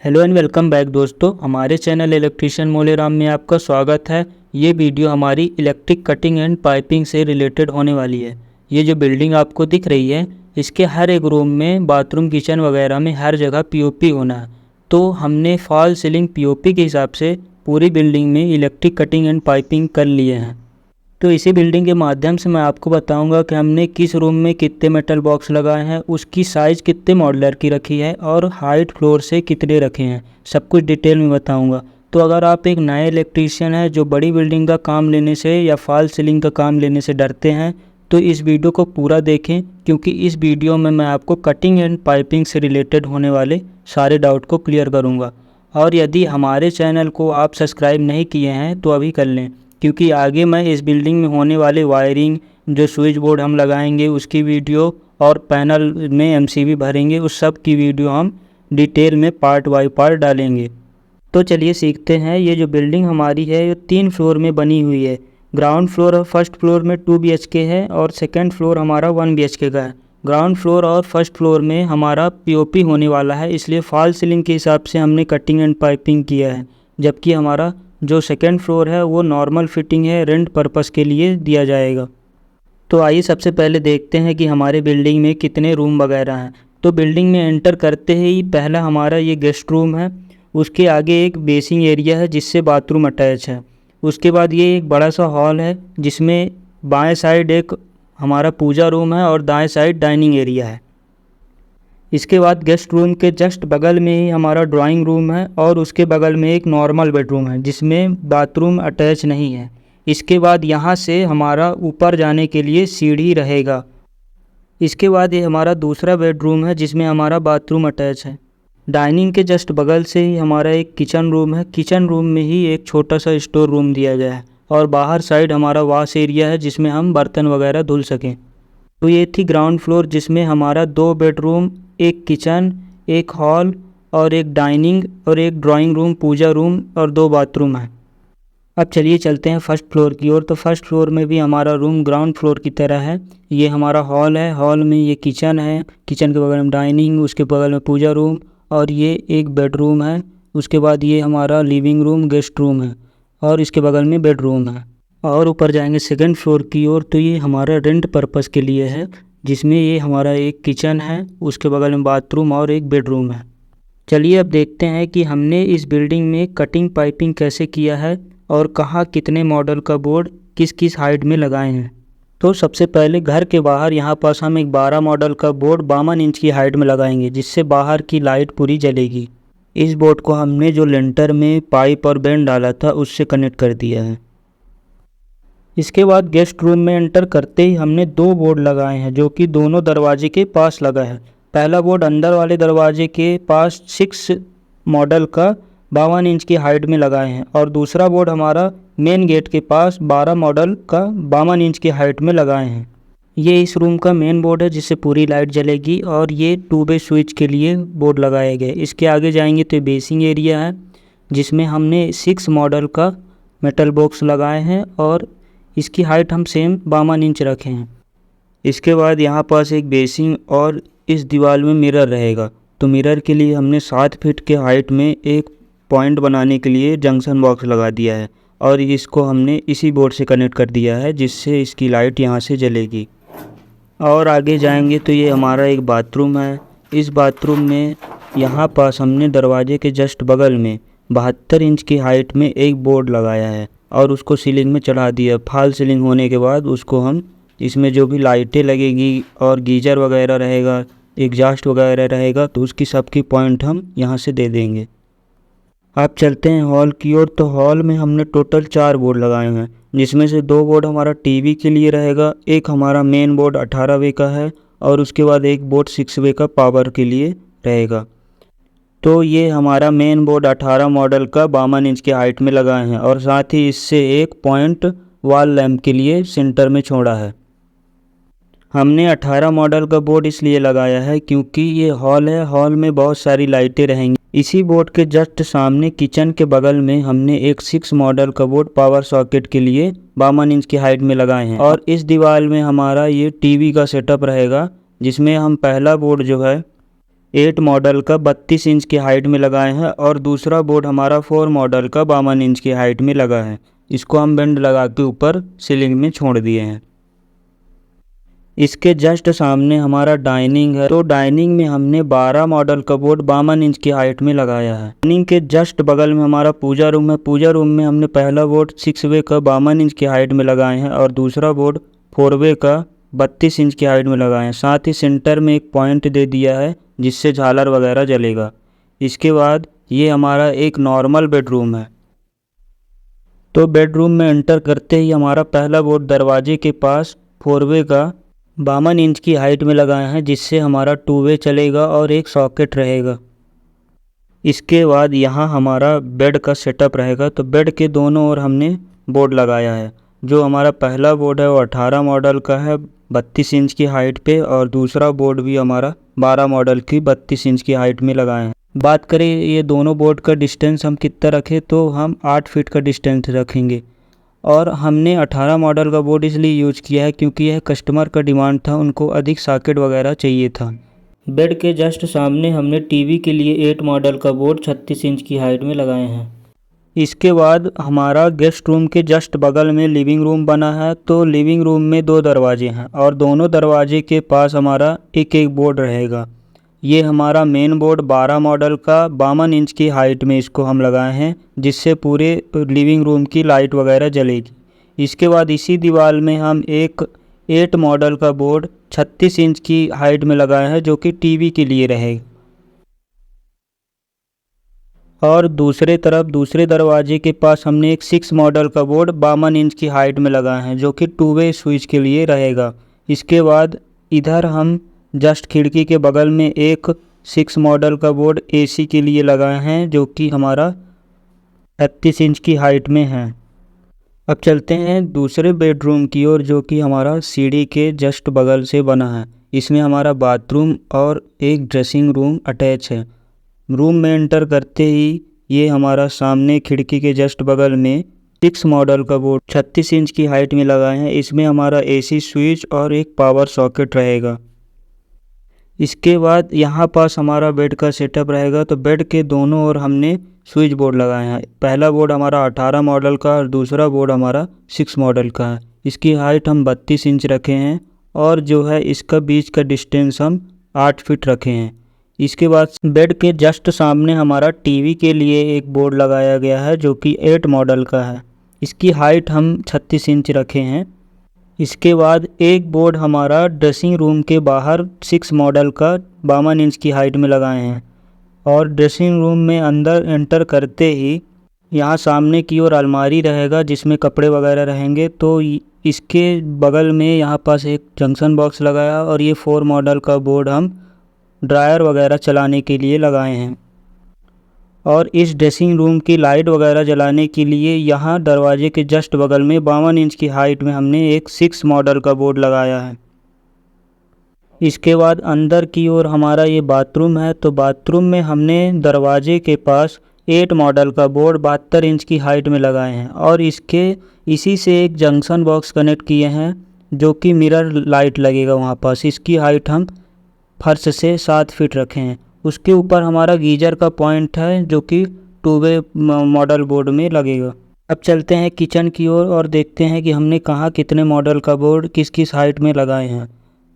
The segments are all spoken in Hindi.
हेलो एंड वेलकम बैक दोस्तों, हमारे चैनल इलेक्ट्रीशियन मोलेराम में आपका स्वागत है। ये वीडियो हमारी इलेक्ट्रिक कटिंग एंड पाइपिंग से रिलेटेड होने वाली है। ये जो बिल्डिंग आपको दिख रही है, इसके हर एक रूम में बाथरूम, किचन वगैरह में हर जगह पीओपी होना है। तो हमने फॉल सीलिंग पीओपी के हिसाब से पूरी बिल्डिंग में इलेक्ट्रिक कटिंग एंड पाइपिंग कर लिए हैं। तो इसी बिल्डिंग के माध्यम से मैं आपको बताऊंगा कि हमने किस रूम में कितने मेटल बॉक्स लगाए हैं, उसकी साइज़ कितने मॉडुलर की रखी है और हाइट फ्लोर से कितने रखे हैं, सब कुछ डिटेल में बताऊंगा। तो अगर आप एक नए इलेक्ट्रीशियन हैं जो बड़ी बिल्डिंग का काम लेने से या फॉल सीलिंग का काम लेने से डरते हैं, तो इस वीडियो को पूरा देखें, क्योंकि इस वीडियो में मैं आपको कटिंग एंड पाइपिंग से रिलेटेड होने वाले सारे डाउट को क्लियर करूँगा। और यदि हमारे चैनल को आप सब्सक्राइब नहीं किए हैं तो अभी कर लें, क्योंकि आगे मैं इस बिल्डिंग में होने वाले वायरिंग, जो स्विच बोर्ड हम लगाएंगे उसकी वीडियो, और पैनल में एमसीबी भरेंगे, उस सब की वीडियो हम डिटेल में पार्ट बाय पार्ट डालेंगे। तो चलिए सीखते हैं। ये जो बिल्डिंग हमारी है ये 3 फ्लोर में बनी हुई है। ग्राउंड फ्लोर और फर्स्ट फ्लोर में 2 BHK है और सेकेंड फ्लोर हमारा 1 BHK का है। ग्राउंड फ्लोर और फर्स्ट फ्लोर में हमारा पीओपी होने वाला है, इसलिए फॉल सीलिंग के हिसाब से हमने कटिंग एंड पाइपिंग किया है। जबकि हमारा जो सेकेंड फ्लोर है वो नॉर्मल फिटिंग है, रेंट पर्पस के लिए दिया जाएगा। तो आइए सबसे पहले देखते हैं कि हमारे बिल्डिंग में कितने रूम वगैरह हैं। तो बिल्डिंग में एंटर करते ही पहला हमारा ये गेस्ट रूम है, उसके आगे एक बेसिंग एरिया है जिससे बाथरूम अटैच है। उसके बाद ये एक बड़ा सा हॉल है जिसमें बाएं साइड एक हमारा पूजा रूम है और दाएं साइड डाइनिंग एरिया है। इसके बाद गेस्ट रूम के जस्ट बगल में ही हमारा ड्राइंग रूम है और उसके बगल में एक नॉर्मल बेडरूम है जिसमें बाथरूम अटैच नहीं है। इसके बाद यहाँ से हमारा ऊपर जाने के लिए सीढ़ी रहेगा। इसके बाद ये हमारा दूसरा बेडरूम है जिसमें हमारा बाथरूम अटैच है। डाइनिंग के जस्ट बगल से ही हमारा एक किचन रूम है। किचन रूम में ही एक छोटा सा स्टोर रूम दिया गया है और बाहर साइड हमारा वॉश एरिया है जिसमें हम बर्तन वगैरह धुल सकें। तो ये थी ग्राउंड फ्लोर जिसमें हमारा 2 बेडरूम, एक किचन, एक हॉल और एक डाइनिंग और एक ड्राइंग रूम, पूजा रूम और 2 बाथरूम है। अब चलिए चलते हैं फर्स्ट फ्लोर की ओर। तो फर्स्ट फ्लोर में भी हमारा रूम ग्राउंड फ्लोर की तरह है। ये हमारा हॉल है, हॉल में ये किचन है, किचन के बगल में डाइनिंग, उसके बगल में पूजा रूम और ये एक बेडरूम है। उसके बाद ये हमारा लिविंग रूम, गेस्ट रूम है और इसके बगल में बेडरूम है। और ऊपर जाएंगे सेकंड फ्लोर की ओर, तो ये हमारा रेंट पर्पस के लिए है जिसमें ये हमारा एक किचन है, उसके बगल में बाथरूम और एक बेडरूम है। चलिए अब देखते हैं कि हमने इस बिल्डिंग में कटिंग पाइपिंग कैसे किया है और कहाँ कितने मॉडल का बोर्ड किस किस हाइट में लगाए हैं। तो सबसे पहले घर के बाहर यहाँ पास हम एक 12 मॉडल का बोर्ड 52 इंच की हाइट में लगाएंगे जिससे बाहर की लाइट पूरी जलेगी। इस बोर्ड को हमने जो लेंटर में पाइप और बेंड डाला था उससे कनेक्ट कर दिया है। इसके बाद गेस्ट रूम में एंटर करते ही हमने 2 बोर्ड लगाए हैं जो कि दोनों दरवाजे के पास लगा है। पहला बोर्ड अंदर वाले दरवाजे के पास 6 मॉडल का 52 इंच की हाइट में लगाए हैं और दूसरा बोर्ड हमारा मेन गेट के पास 12 मॉडल का 52 इंच की हाइट में लगाए हैं। ये इस रूम का मेन बोर्ड है जिससे पूरी लाइट जलेगी और ये 2 वे स्विच के लिए बोर्ड लगाए गए। इसके आगे जाएंगे तो बेसिंग एरिया है जिसमें हमने 6 मॉडल का मेटल बॉक्स लगाए हैं और इसकी हाइट हम सेम 52 इंच रखे हैं। इसके बाद यहाँ पास एक बेसिंग और इस दीवार में मिरर रहेगा। तो मिरर के लिए हमने 7 फीट के हाइट में एक पॉइंट बनाने के लिए जंक्शन बॉक्स लगा दिया है और इसको हमने इसी बोर्ड से कनेक्ट कर दिया है जिससे इसकी लाइट यहाँ से जलेगी। और आगे जाएंगे तो ये हमारा एक बाथरूम है। इस बाथरूम में यहाँ पास हमने दरवाजे के जस्ट बगल में 72 इंच की हाइट में एक बोर्ड लगाया है और उसको सीलिंग में चढ़ा दिया। फॉल सीलिंग होने के बाद उसको हम इसमें जो भी लाइटें लगेगी और गीजर वगैरह रहेगा, एग्जॉस्ट वगैरह रहेगा, तो उसकी सबकी पॉइंट हम यहाँ से दे देंगे। अब चलते हैं हॉल की ओर। तो हॉल में हमने टोटल 4 बोर्ड लगाए हैं जिसमें से 2 बोर्ड हमारा टीवी के लिए रहेगा, एक हमारा मेन बोर्ड 18 वे का है और उसके बाद एक बोर्ड 6 वे का पावर के लिए रहेगा। तो ये हमारा मेन बोर्ड 18 मॉडल का 52 इंच के हाइट में लगाए हैं और साथ ही इससे एक पॉइंट वॉल लैंप के लिए सेंटर में छोड़ा है। हमने 18 मॉडल का बोर्ड इसलिए लगाया है क्योंकि ये हॉल है, हॉल में बहुत सारी लाइटें रहेंगी। इसी बोर्ड के जस्ट सामने किचन के बगल में हमने एक 6 मॉडल का बोर्ड पावर सॉकेट के लिए 52 इंच की हाइट में लगाए हैं और इस दीवार में हमारा ये टीवी का सेटअप रहेगा जिसमें हम पहला बोर्ड जो है 8 मॉडल का 32 इंच की हाइट में लगाए हैं और दूसरा बोर्ड हमारा 4 मॉडल का 52 इंच की हाइट में लगा है। इसको हम बेंड लगा के ऊपर सीलिंग में छोड़ दिए हैं। इसके जस्ट सामने हमारा डाइनिंग है, तो डाइनिंग में हमने 12 मॉडल का बोर्ड 52 इंच की हाइट में लगाया है। डाइनिंग के जस्ट बगल में हमारा पूजा रूम है। पूजा रूम में हमने पहला बोर्ड 6 वे का 52 इंच की हाइट में लगाए हैं और दूसरा बोर्ड 4 वे का 32 इंच की हाइट में लगाए हैं। साथ ही सेंटर में एक पॉइंट दे दिया है जिससे झालर वगैरह जलेगा। इसके बाद ये हमारा एक नॉर्मल बेडरूम है। तो बेडरूम में एंटर करते ही हमारा पहला बोर्ड दरवाजे के पास 4 वे का 52 इंच की हाइट में लगाए हैं, जिससे हमारा 2 वे चलेगा और एक सॉकेट रहेगा। इसके बाद यहाँ हमारा बेड का सेटअप रहेगा। तो बेड के दोनों ओर हमने बोर्ड लगाया है। जो हमारा पहला बोर्ड है वो 18 मॉडल का है 32 इंच की हाइट पे, और दूसरा बोर्ड भी हमारा 12 मॉडल की 32 इंच की हाइट में लगाए हैं। बात करें ये दोनों बोर्ड का डिस्टेंस हम कितना रखें, तो हम 8 फीट का डिस्टेंस रखेंगे। और हमने 18 मॉडल का बोर्ड इसलिए यूज किया है क्योंकि यह कस्टमर का डिमांड था, उनको अधिक सॉकेट वगैरह चाहिए था। बेड के जस्ट सामने हमने टीवी के लिए 8 मॉडल का बोर्ड 36 इंच की हाइट में लगाए हैं। इसके बाद हमारा गेस्ट रूम के जस्ट बगल में लिविंग रूम बना है। तो लिविंग रूम में 2 दरवाजे हैं और दोनों दरवाजे के पास हमारा एक एक बोर्ड रहेगा। ये हमारा मेन बोर्ड 12 मॉडल का 52 इंच की हाइट में इसको हम लगाए हैं, जिससे पूरे लिविंग रूम की लाइट वगैरह जलेगी। इसके बाद इसी दीवार में हम एक 8 मॉडल का बोर्ड 36 इंच की हाइट में लगाए हैं, जो कि टीवी के लिए रहेगा। और दूसरे तरफ दूसरे दरवाजे के पास हमने एक 6 मॉडल का बोर्ड 52 इंच की हाइट में लगाए हैं, जो कि 2 वे स्विच के लिए रहेगा। इसके बाद इधर हम जस्ट खिड़की के बगल में एक 6 मॉडल का बोर्ड एसी के लिए लगाए हैं, जो कि हमारा 38 इंच की हाइट में है। अब चलते हैं दूसरे बेडरूम की ओर, जो कि हमारा सीढ़ी के जस्ट बगल से बना है। इसमें हमारा बाथरूम और एक ड्रेसिंग रूम अटैच है। रूम में एंटर करते ही ये हमारा सामने खिड़की के जस्ट बगल में 6 मॉडल का बोर्ड 36 इंच की हाइट में लगाए हैं। इसमें हमारा एसी स्विच और एक पावर सॉकेट रहेगा। इसके बाद यहाँ पास हमारा बेड का सेटअप रहेगा। तो बेड के दोनों ओर हमने स्विच बोर्ड लगाए हैं। पहला बोर्ड हमारा 18 मॉडल का और दूसरा बोर्ड हमारा 6 मॉडल का है। इसकी हाइट हम 32 इंच रखे हैं और जो है इसका बीच का डिस्टेंस हम 8 फीट रखे हैं। इसके बाद बेड के जस्ट सामने हमारा टीवी के लिए एक बोर्ड लगाया गया है, जो कि 8 मॉडल का है। इसकी हाइट हम 36 इंच रखे हैं। इसके बाद एक बोर्ड हमारा ड्रेसिंग रूम के बाहर 6 मॉडल का 52 इंच की हाइट में लगाए हैं। और ड्रेसिंग रूम में अंदर एंटर करते ही यहाँ सामने की ओर अलमारी रहेगा जिसमें कपड़े वगैरह रहेंगे। तो इसके बगल में यहाँ पास एक जंक्शन बॉक्स लगाया और ये 4 मॉडल का बोर्ड हम ड्रायर वगैरह चलाने के लिए लगाए हैं। और इस ड्रेसिंग रूम की लाइट वगैरह जलाने के लिए यहाँ दरवाजे के जस्ट बगल में 52 इंच की हाइट में हमने एक 6 मॉडल का बोर्ड लगाया है। इसके बाद अंदर की ओर हमारा ये बाथरूम है। तो बाथरूम में हमने दरवाजे के पास 8 मॉडल का बोर्ड 72 इंच की हाइट में लगाए हैं और इसी से एक जंक्शन बॉक्स कनेक्ट किए हैं, जो कि मिरर लाइट लगेगा वहाँ पास। इसकी हाइट हम फर्श से 7 फीट रखे हैं। उसके ऊपर हमारा गीजर का पॉइंट है, जो कि 2 वे मॉडल बोर्ड में लगेगा। अब चलते हैं किचन की ओर और देखते हैं कि हमने कहाँ कितने मॉडल का बोर्ड किस किस हाइट में लगाए हैं।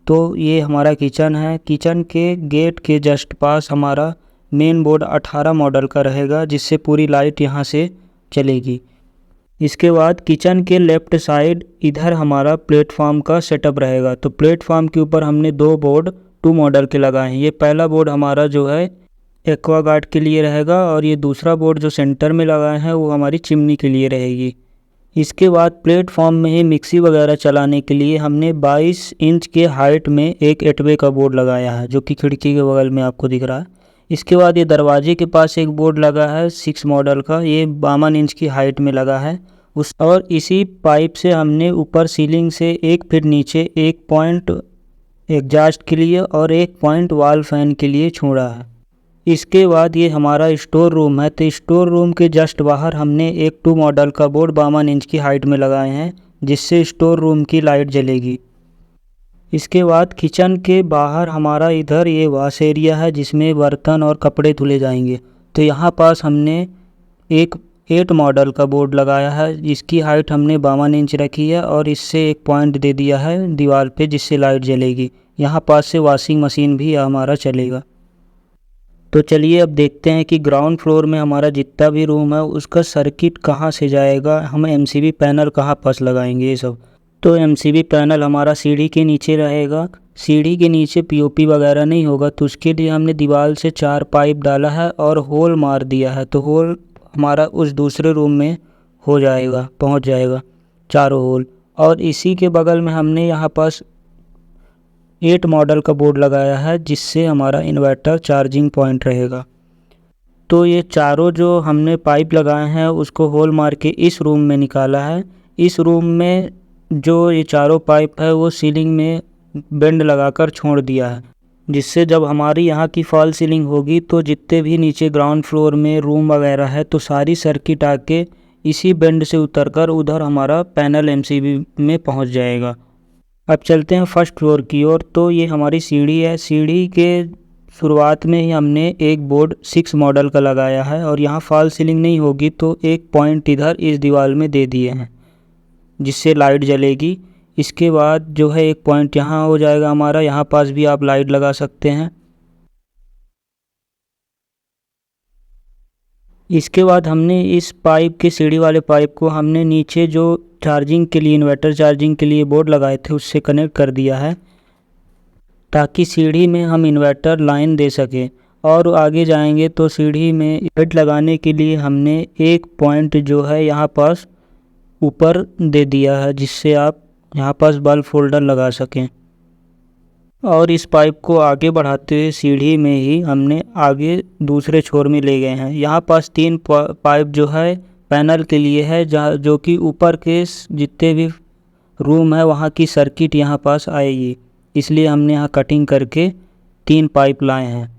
तो ये हमारा किचन है। किचन के गेट के जस्ट पास हमारा मेन बोर्ड 18 मॉडल का रहेगा, जिससे पूरी लाइट यहाँ से चलेगी। इसके बाद किचन के लेफ़्ट साइड इधर हमारा प्लेटफॉर्म का सेटअप रहेगा। तो प्लेटफॉर्म के ऊपर हमने 2 बोर्ड 2 मॉडल के लगाए हैं। ये पहला बोर्ड हमारा जो है एक्वागार्ड के लिए रहेगा और ये दूसरा बोर्ड जो सेंटर में लगाए हैं वो हमारी चिमनी के लिए रहेगी। इसके बाद प्लेटफॉर्म में ही मिक्सी वगैरह चलाने के लिए हमने 22 इंच के हाइट में एक 8 वे का बोर्ड लगाया है, जो कि खिड़की के बगल में आपको दिख रहा है। इसके बाद ये दरवाजे के पास एक बोर्ड लगा है 6 मॉडल का, ये 52 इंच की हाइट में लगा है। और इसी पाइप से हमने ऊपर सीलिंग से 1 फीट नीचे एक पॉइंट एग्जॉस्ट के लिए और एक पॉइंट वॉल फैन के लिए छोड़ा है। इसके बाद ये हमारा स्टोर रूम है। तो स्टोर रूम के जस्ट बाहर हमने एक 2 मॉडल का बोर्ड 52 इंच की हाइट में लगाए हैं, जिससे स्टोर रूम की लाइट जलेगी। इसके बाद किचन के बाहर हमारा इधर ये वॉश एरिया है जिसमें बर्तन और कपड़े धुले जाएंगे। तो यहाँ पास हमने एक 8 मॉडल का बोर्ड लगाया है जिसकी हाइट हमने 52 इंच रखी है और इससे एक पॉइंट दे दिया है दीवार पे जिससे लाइट जलेगी। यहाँ पास से वॉशिंग मशीन भी हमारा चलेगा। तो चलिए अब देखते हैं कि ग्राउंड फ्लोर में हमारा जितना भी रूम है उसका सर्किट कहाँ से जाएगा, हम एमसीबी पैनल कहाँ पास लगाएंगे ये सब। तो एमसीबी पैनल हमारा सीढ़ी के नीचे रहेगा। सीढ़ी के नीचे पीओपी वगैरह नहीं होगा, तो उसके लिए हमने दीवार से 4 पाइप डाला है और होल मार दिया है। तो होल हमारा उस दूसरे रूम में हो जाएगा, पहुंच जाएगा चारों होल। और इसी के बगल में हमने यहाँ पास 8 मॉडल का बोर्ड लगाया है जिससे हमारा इन्वर्टर चार्जिंग पॉइंट रहेगा। तो ये चारों जो हमने पाइप लगाए हैं उसको होल मार के इस रूम में निकाला है। इस रूम में जो ये चारों पाइप है वो सीलिंग में बेंड लगाकर छोड़ दिया है, जिससे जब हमारी यहाँ की फॉल सीलिंग होगी तो जितने भी नीचे ग्राउंड फ्लोर में रूम वगैरह है तो सारी सर्किट आके इसी बेंड से उतरकर उधर हमारा पैनल एमसीबी में पहुँच जाएगा। अब चलते हैं फर्स्ट फ्लोर की ओर। तो ये हमारी सीढ़ी है। सीढ़ी के शुरुआत में ही हमने एक बोर्ड 6 मॉडल का लगाया है और यहाँ फॉल सीलिंग नहीं होगी तो एक पॉइंट इधर इस दीवार में दे दिए हैं जिससे लाइट जलेगी। इसके बाद जो है एक पॉइंट यहाँ हो जाएगा हमारा, यहाँ पास भी आप लाइट लगा सकते हैं। इसके बाद हमने इस पाइप के सीढ़ी वाले पाइप को हमने नीचे जो चार्जिंग के लिए इन्वर्टर चार्जिंग के लिए बोर्ड लगाए थे उससे कनेक्ट कर दिया है ताकि सीढ़ी में हम इन्वर्टर लाइन दे सकें। और आगे जाएंगे तो सीढ़ी में बेड लगाने के लिए हमने एक पॉइंट जो है यहाँ पास ऊपर दे दिया है जिससे आप यहाँ पास बल्ब होल्डर लगा सकें। और इस पाइप को आगे बढ़ाते हुए सीढ़ी में ही हमने आगे दूसरे छोर में ले गए हैं। यहाँ पास 3 पाइप जो है पैनल के लिए है जहाँ जो कि ऊपर के जितने भी रूम है वहाँ की सर्किट यहाँ पास आएगी, इसलिए हमने यहाँ कटिंग करके 3 पाइप लाए हैं।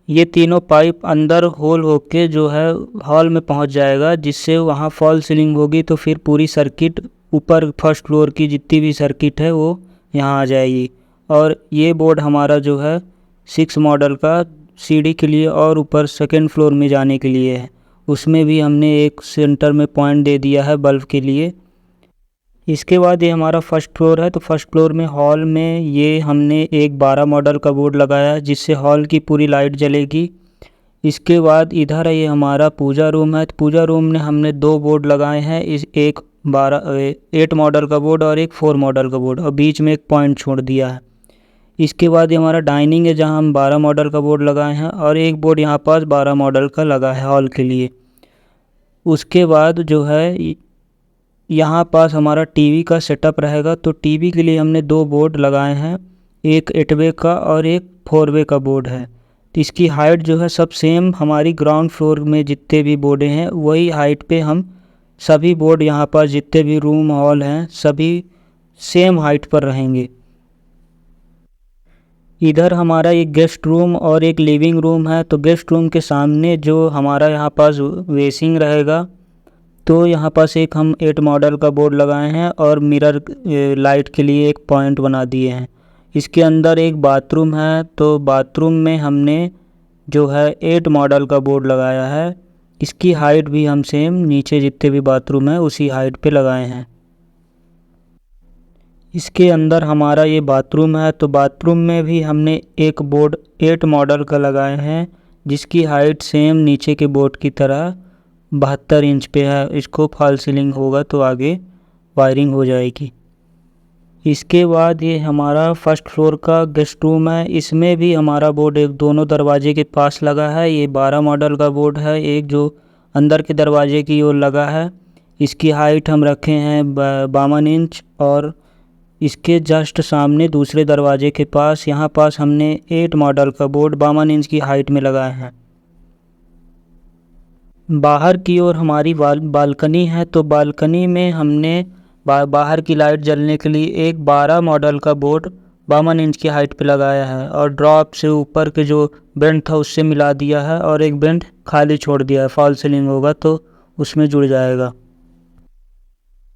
ये तीनों पाइप अंदर होल होके जो है हॉल में पहुँच जाएगा जिससे वहाँ फॉल सीलिंग होगी तो फिर पूरी सर्किट ऊपर फर्स्ट फ्लोर की जितनी भी सर्किट है वो यहाँ आ जाएगी। और ये बोर्ड हमारा जो है 6 मॉडल का सीढ़ी के लिए और ऊपर सेकंड फ्लोर में जाने के लिए है, उसमें भी हमने एक सेंटर में पॉइंट दे दिया है बल्ब के लिए। इसके बाद ये हमारा फर्स्ट फ्लोर है। तो फर्स्ट फ्लोर में हॉल में ये हमने एक 12 मॉडल का बोर्ड लगाया है जिससे हॉल की पूरी लाइट जलेगी। इसके बाद इधर ये हमारा पूजा रूम है। तो पूजा रूम में हमने 2 बोर्ड लगाए हैं, इस एक 8 मॉडल का बोर्ड और एक 4 मॉडल का बोर्ड, और बीच में एक पॉइंट छोड़ दिया है। इसके बाद ये हमारा डाइनिंग है जहां हम 12 मॉडल का बोर्ड लगाए हैं और एक बोर्ड यहाँ पास 12 मॉडल का लगा है हॉल के लिए। उसके बाद जो है यहाँ पास हमारा टीवी का सेटअप रहेगा। तो टीवी के लिए हमने 2 बोर्ड लगाए हैं, एक 8 वे का और एक 4 वे का बोर्ड है। तो इसकी हाइट जो है सब सेम हमारी ग्राउंड फ्लोर में जितने भी बोर्डे हैं वही हाइट पे हम सभी बोर्ड यहाँ पर जितने भी रूम हॉल हैं सभी सेम हाइट पर रहेंगे। इधर हमारा एक गेस्ट रूम और एक लिविंग रूम है। तो गेस्ट रूम के सामने जो हमारा यहाँ पास वेसिंग रहेगा तो यहाँ पास एक हम 8 मॉडल का बोर्ड लगाए हैं और मिरर लाइट के लिए एक पॉइंट बना दिए हैं। इसके अंदर एक बाथरूम है। तो बाथरूम में हमने जो है 8 मॉडल का बोर्ड लगाया है। इसकी हाइट भी हम सेम नीचे जितने भी बाथरूम है उसी हाइट पे लगाए हैं। इसके अंदर हमारा ये बाथरूम है। तो बाथरूम में भी हमने एक बोर्ड 8 मॉडल का लगाए हैं जिसकी हाइट सेम नीचे के बोर्ड की तरह 72 इंच पे है। इसको फॉल सीलिंग होगा तो आगे वायरिंग हो जाएगी। इसके बाद ये हमारा फर्स्ट फ्लोर का गेस्ट रूम है। इसमें भी हमारा बोर्ड एक दोनों दरवाजे के पास लगा है। ये 12 मॉडल का बोर्ड है, एक जो अंदर के दरवाजे की ओर लगा है। इसकी हाइट हम रखे हैं 52 इंच और इसके जस्ट सामने दूसरे दरवाजे के पास यहाँ पास हमने 8 मॉडल का बोर्ड 52 इंच की हाइट में लगाए हैं। बाहर की ओर हमारी बालकनी है। तो बालकनी में हमने बाहर की लाइट जलने के लिए एक 12 मॉडल का बोर्ड 52 इंच की हाइट पे लगाया है और ड्रॉप से ऊपर के जो बेंड था उससे मिला दिया है और एक बेंड खाली छोड़ दिया है, फॉल सीलिंग होगा तो उसमें जुड़ जाएगा।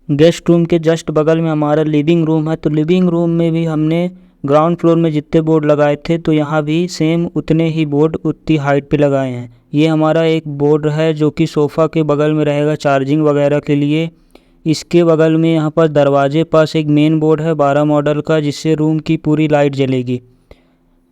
गेस्ट रूम के जस्ट बगल में हमारा लिविंग रूम है। तो लिविंग रूम में भी हमने ग्राउंड फ्लोर में जितने बोर्ड लगाए थे तो यहाँ भी सेम उतने ही बोर्ड उतनी हाइट पे लगाए हैं। ये हमारा एक बोर्ड है जो कि सोफ़ा के बगल में रहेगा चार्जिंग वगैरह के लिए। इसके बगल में यहाँ पर दरवाजे पास एक मेन बोर्ड है 12 मॉडल का, जिससे रूम की पूरी लाइट जलेगी।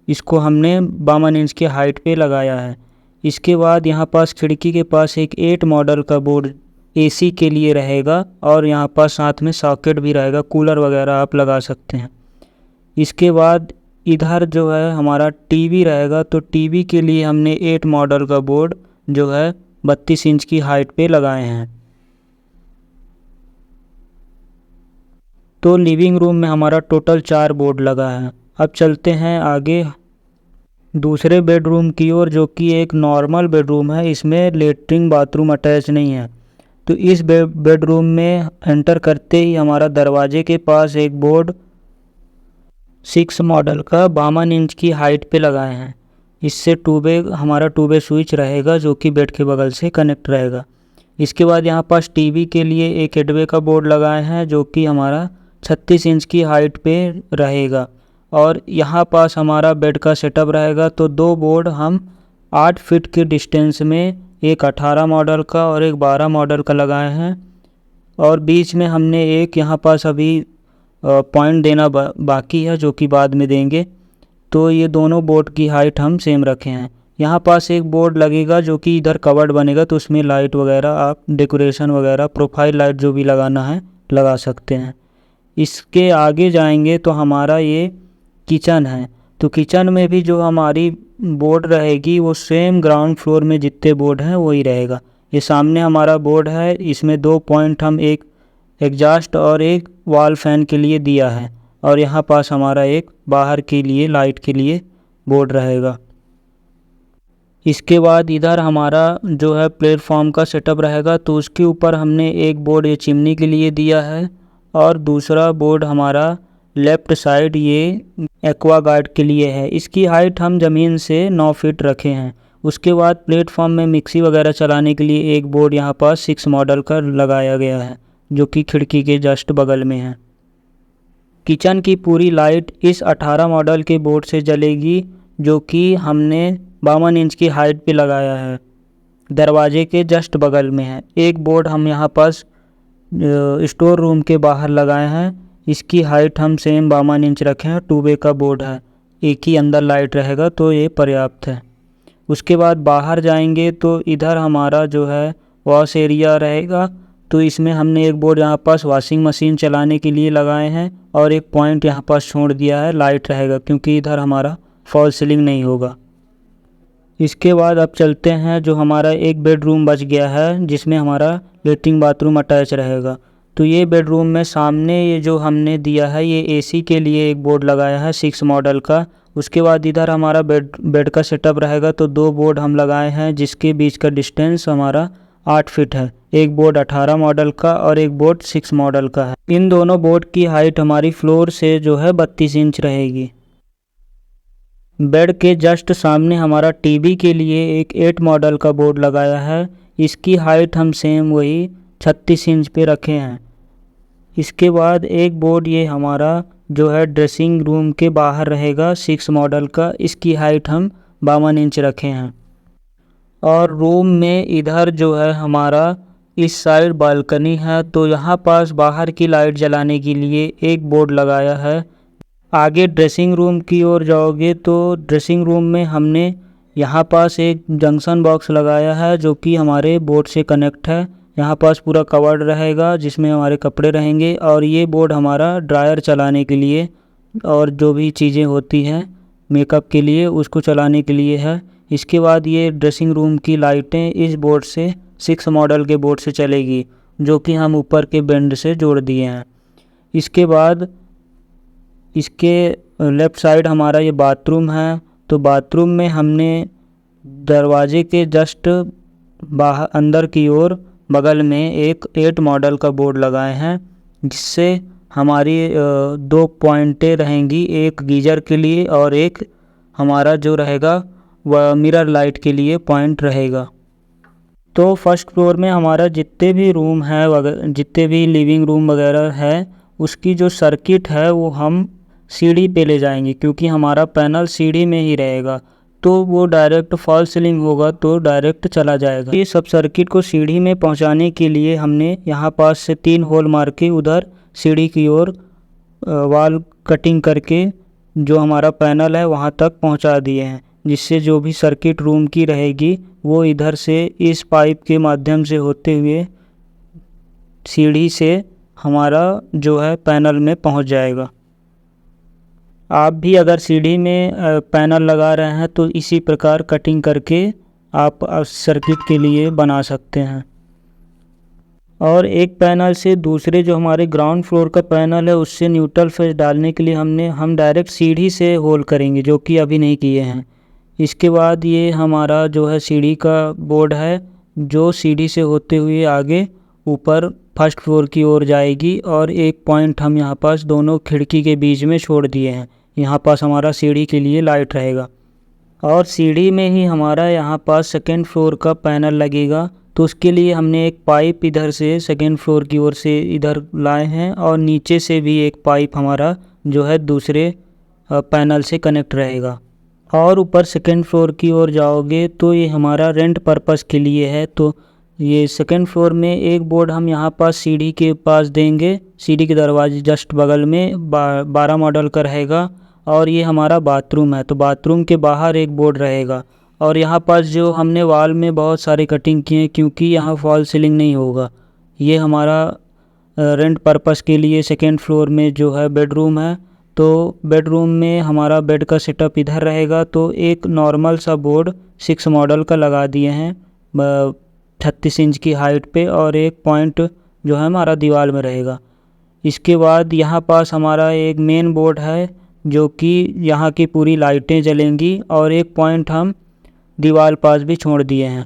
इसको हमने 52 इंच के हाइट पे लगाया है। इसके बाद यहाँ पास खिड़की के पास एक 8 मॉडल का बोर्ड एसी के लिए रहेगा और यहाँ पास साथ में सॉकेट भी रहेगा, कूलर वगैरह आप लगा सकते हैं। इसके बाद इधर जो है हमारा टीवी रहेगा। तो टीवी के लिए हमने 8 मॉडल का बोर्ड जो है 32 इंच की हाइट पे लगाए हैं। तो लिविंग रूम में हमारा टोटल 4 बोर्ड लगा है। अब चलते हैं आगे दूसरे बेडरूम की ओर, जो कि एक नॉर्मल बेडरूम है। इसमें लेटरिन बाथरूम अटैच नहीं है। तो इस बेडरूम में एंटर करते ही हमारा दरवाजे के पास एक बोर्ड 6 मॉडल का 52 इंच की हाइट पे लगाए हैं। इससे हमारा 2 वे स्विच रहेगा जो कि बेड के बगल से कनेक्ट रहेगा। इसके बाद यहाँ पास टीवी के लिए एक 8 वे का बोर्ड लगाए हैं जो कि हमारा 36 इंच की हाइट पे रहेगा। और यहाँ पास हमारा बेड का सेटअप रहेगा। तो 2 बोर्ड हम 8 फीट के डिस्टेंस में, एक 18 मॉडल का और एक 12 मॉडल का लगाए हैं। और बीच में हमने एक यहाँ पास अभी पॉइंट देना बाकी है जो कि बाद में देंगे। तो ये दोनों बोर्ड की हाइट हम सेम रखे हैं। यहाँ पास एक बोर्ड लगेगा जो कि इधर कवर्ड बनेगा, तो उसमें लाइट वगैरह आप डेकोरेशन वगैरह प्रोफाइल लाइट जो भी लगाना है लगा सकते हैं। इसके आगे जाएंगे तो हमारा ये किचन है। तो किचन में भी जो हमारी बोर्ड रहेगी वो सेम ग्राउंड फ्लोर में जितने बोर्ड हैं वही रहेगा। ये सामने हमारा बोर्ड है, इसमें 2 पॉइंट हम एक एग्जॉस्ट और एक वॉल फैन के लिए दिया है। और यहाँ पास हमारा एक बाहर के लिए लाइट के लिए बोर्ड रहेगा। इसके बाद इधर हमारा जो है प्लेटफॉर्म का सेटअप रहेगा। तो उसके ऊपर हमने एक बोर्ड ये चिमनी के लिए दिया है और दूसरा बोर्ड हमारा लेफ़्ट साइड ये एक्वा गार्ड के लिए है। इसकी हाइट हम ज़मीन से 9 फीट रखे हैं। उसके बाद प्लेटफॉर्म में मिक्सी वगैरह चलाने के लिए एक बोर्ड यहाँ पास 6 मॉडल का लगाया गया है जो कि खिड़की के जस्ट बगल में है। किचन की पूरी लाइट इस 18 मॉडल के बोर्ड से जलेगी जो कि हमने 52 इंच की हाइट पे लगाया है, दरवाजे के जस्ट बगल में है। एक बोर्ड हम यहाँ पास स्टोर रूम के बाहर लगाए हैं। इसकी हाइट हम सेम 52 इंच रखे हैं। 2 वे का बोर्ड है, एक ही अंदर लाइट रहेगा तो ये पर्याप्त है। उसके बाद बाहर जाएंगे तो इधर हमारा जो है वॉश एरिया रहेगा। तो इसमें हमने एक बोर्ड यहाँ पास वॉशिंग मशीन चलाने के लिए लगाए हैं और एक पॉइंट यहाँ पास छोड़ दिया है, लाइट रहेगा क्योंकि इधर हमारा फॉल सीलिंग नहीं होगा। इसके बाद अब चलते हैं जो हमारा एक बेडरूम बच गया है जिसमें हमारा लेटरिन बाथरूम अटैच रहेगा। तो ये बेडरूम में सामने ये जो हमने दिया है ये एसी के लिए एक बोर्ड लगाया है 6 मॉडल का। उसके बाद इधर हमारा बेड का सेटअप रहेगा। तो 2 बोर्ड हम लगाए हैं जिसके बीच का डिस्टेंस हमारा 8 फीट है। एक बोर्ड 18 मॉडल का और एक बोर्ड 6 मॉडल का है। इन दोनों बोर्ड की हाइट हमारी फ्लोर से जो है 32 इंच रहेगी। बेड के जस्ट सामने हमारा टीवी के लिए एक 8 मॉडल का बोर्ड लगाया है। इसकी हाइट हम सेम वही 36 इंच पे रखे हैं। इसके बाद एक बोर्ड ये हमारा जो है ड्रेसिंग रूम के बाहर रहेगा 6 मॉडल का। इसकी हाइट हम 52 इंच रखे हैं। और रूम में इधर जो है हमारा इस साइड बालकनी है। तो यहाँ पास बाहर की लाइट जलाने के लिए एक बोर्ड लगाया है। आगे ड्रेसिंग रूम की ओर जाओगे तो ड्रेसिंग रूम में हमने यहाँ पास एक जंक्शन बॉक्स लगाया है जो कि हमारे बोर्ड से कनेक्ट है। यहाँ पास पूरा कवर्ड रहेगा जिसमें हमारे कपड़े रहेंगे। और ये बोर्ड हमारा ड्रायर चलाने के लिए और जो भी चीज़ें होती हैं मेकअप के लिए उसको चलाने के लिए है। इसके बाद ये ड्रेसिंग रूम की लाइटें इस बोर्ड से 6 मॉडल के बोर्ड से चलेगी जो कि हम ऊपर के बेंड से जोड़ दिए हैं। इसके बाद इसके लेफ़्ट साइड हमारा ये बाथरूम है। तो बाथरूम में हमने दरवाजे के जस्ट बाहर अंदर की ओर बगल में एक 8 मॉडल का बोर्ड लगाए हैं जिससे हमारी 2 पॉइंटें रहेंगी, एक गीज़र के लिए और एक हमारा जो रहेगा वह मिरर लाइट के लिए पॉइंट रहेगा। तो फर्स्ट फ्लोर में हमारा जितने भी रूम है जितने भी लिविंग रूम वगैरह है उसकी जो सर्किट है वो हम सीढ़ी पे ले जाएंगे, क्योंकि हमारा पैनल सीढ़ी में ही रहेगा तो वो डायरेक्ट फॉल सीलिंग होगा तो डायरेक्ट चला जाएगा। ये सब सर्किट को सीढ़ी में पहुंचाने के लिए हमने यहाँ पास से 3 होल मार के उधर सीढ़ी की ओर वाल कटिंग करके जो हमारा पैनल है वहाँ तक पहुँचा दिए हैं, जिससे जो भी सर्किट रूम की रहेगी वो इधर से इस पाइप के माध्यम से होते हुए सीढ़ी से हमारा जो है पैनल में पहुँच जाएगा। आप भी अगर सीढ़ी में पैनल लगा रहे हैं तो इसी प्रकार कटिंग करके आप सर्किट के लिए बना सकते हैं। और एक पैनल से दूसरे जो हमारे ग्राउंड फ्लोर का पैनल है उससे न्यूट्रल फेस डालने के लिए हम डायरेक्ट सीढ़ी से होल करेंगे, जो कि अभी नहीं किए हैं। इसके बाद ये हमारा जो है सीढ़ी का बोर्ड है जो सीढ़ी से होते हुए आगे ऊपर फर्स्ट फ्लोर की ओर जाएगी, और एक पॉइंट हम यहाँ पास दोनों खिड़की के बीच में छोड़ दिए हैं। यहाँ पास हमारा सीढ़ी के लिए लाइट रहेगा, और सीढ़ी में ही हमारा यहाँ पास सेकेंड फ्लोर का पैनल लगेगा। तो उसके लिए हमने एक पाइप इधर से सेकेंड फ्लोर की ओर से इधर लाए हैं, और नीचे से भी एक पाइप हमारा जो है दूसरे पैनल से कनेक्ट रहेगा। और ऊपर सेकेंड फ्लोर की ओर जाओगे तो ये हमारा रेंट पर्पस के लिए है। तो ये सेकेंड फ्लोर में एक बोर्ड हम यहाँ पास सीढ़ी के पास देंगे, सीढ़ी के दरवाजे जस्ट बगल में 12 मॉडल का रहेगा। और ये हमारा बाथरूम है तो बाथरूम के बाहर एक बोर्ड रहेगा। और यहाँ पास जो हमने वॉल में बहुत सारे कटिंग किए हैं क्योंकि यहाँ फॉल सीलिंग नहीं होगा। ये हमारा रेंट पर्पस के लिए सेकेंड फ्लोर में जो है बेडरूम है, तो बेडरूम में हमारा बेड का सेटअप इधर रहेगा। तो एक नॉर्मल सा बोर्ड 6 मॉडल का लगा दिए हैं 36 इंच की हाइट पे, और एक पॉइंट जो है हमारा दीवार में रहेगा। इसके बाद यहाँ पास हमारा एक मेन बोर्ड है जो कि यहाँ की पूरी लाइटें जलेंगी, और एक पॉइंट हम दीवार पास भी छोड़ दिए हैं।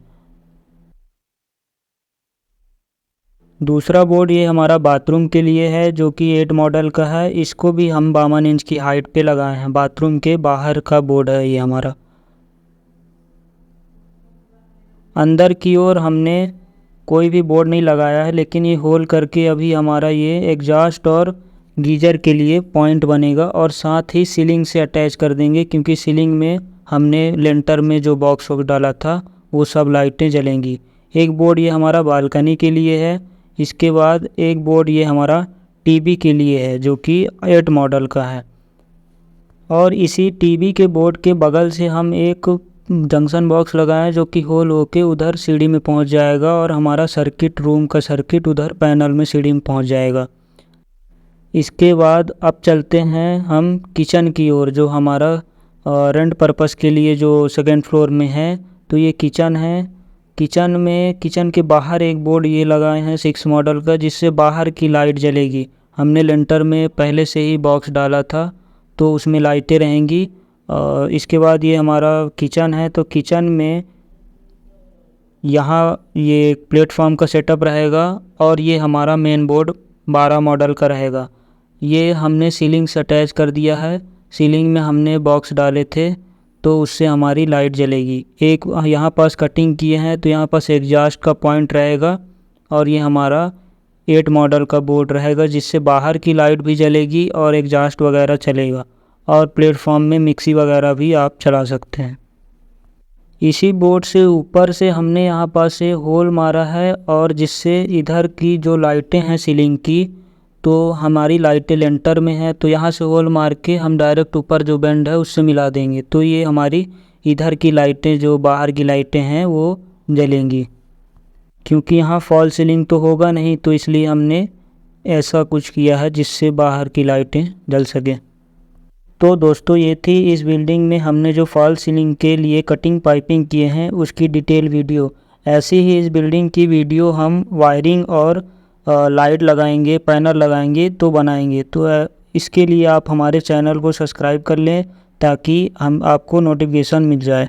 दूसरा बोर्ड ये हमारा बाथरूम के लिए है जो कि 8 मॉडल का है। इसको भी हम 52 इंच की हाइट पे लगाए हैं। बाथरूम के बाहर का बोर्ड है ये हमारा। अंदर की ओर हमने कोई भी बोर्ड नहीं लगाया है, लेकिन ये होल करके अभी हमारा ये एग्जॉस्ट और गीजर के लिए पॉइंट बनेगा, और साथ ही सीलिंग से अटैच कर देंगे क्योंकि सीलिंग में हमने लेंटर में जो बॉक्स डाला था वो सब लाइटें जलेंगी। एक बोर्ड ये हमारा बालकनी के लिए है। इसके बाद एक बोर्ड ये हमारा टीवी के लिए है जो कि 8 मॉडल का है। और इसी टीवी के बोर्ड के बगल से हम एक जंक्शन बॉक्स लगाएं जो कि होल होके उधर सीढ़ी में पहुंच जाएगा, और हमारा सर्किट रूम का सर्किट उधर पैनल में सीढ़ी में पहुंच जाएगा। इसके बाद अब चलते हैं हम किचन की ओर, जो हमारा रेंट पर्पस के लिए जो सेकेंड फ्लोर में है। तो ये किचन है। किचन के बाहर एक बोर्ड ये लगाए हैं 6 मॉडल का, जिससे बाहर की लाइट जलेगी। हमने लेंटर में पहले से ही बॉक्स डाला था तो उसमें लाइटें रहेंगी। इसके बाद ये हमारा किचन है। तो किचन में यहाँ ये प्लेटफॉर्म का सेटअप रहेगा, और ये हमारा मेन बोर्ड 12 मॉडल का रहेगा। ये हमने सीलिंग से अटैच कर दिया है। सीलिंग में हमने बॉक्स डाले थे तो उससे हमारी लाइट जलेगी। एक यहाँ पास कटिंग किए हैं तो यहाँ पास एग्जॉस्ट का पॉइंट रहेगा, और ये हमारा 8 मॉडल का बोर्ड रहेगा जिससे बाहर की लाइट भी जलेगी और एग्जॉस्ट वगैरह चलेगा। और प्लेटफॉर्म में मिक्सी वगैरह भी आप चला सकते हैं। इसी बोर्ड से ऊपर से हमने यहाँ पास से होल मारा है, और जिससे इधर की जो लाइटें हैं सीलिंग की, तो हमारी लाइटें लेंटर में है तो यहाँ से होल मार के हम डायरेक्ट ऊपर जो बेंड है उससे मिला देंगे। तो ये हमारी इधर की लाइटें जो बाहर की लाइटें हैं वो जलेंगी, क्योंकि यहाँ फॉल सीलिंग तो होगा नहीं, तो इसलिए हमने ऐसा कुछ किया है जिससे बाहर की लाइटें जल सकें। तो दोस्तों ये थी इस बिल्डिंग में हमने जो फॉल सीलिंग के लिए कटिंग पाइपिंग किए हैं उसकी डिटेल वीडियो। ऐसी ही इस बिल्डिंग की वीडियो हम वायरिंग और लाइट लगाएंगे, पैनल लगाएंगे तो बनाएंगे। तो इसके लिए आप हमारे चैनल को सब्सक्राइब कर लें ताकि आपको नोटिफिकेशन मिल जाए।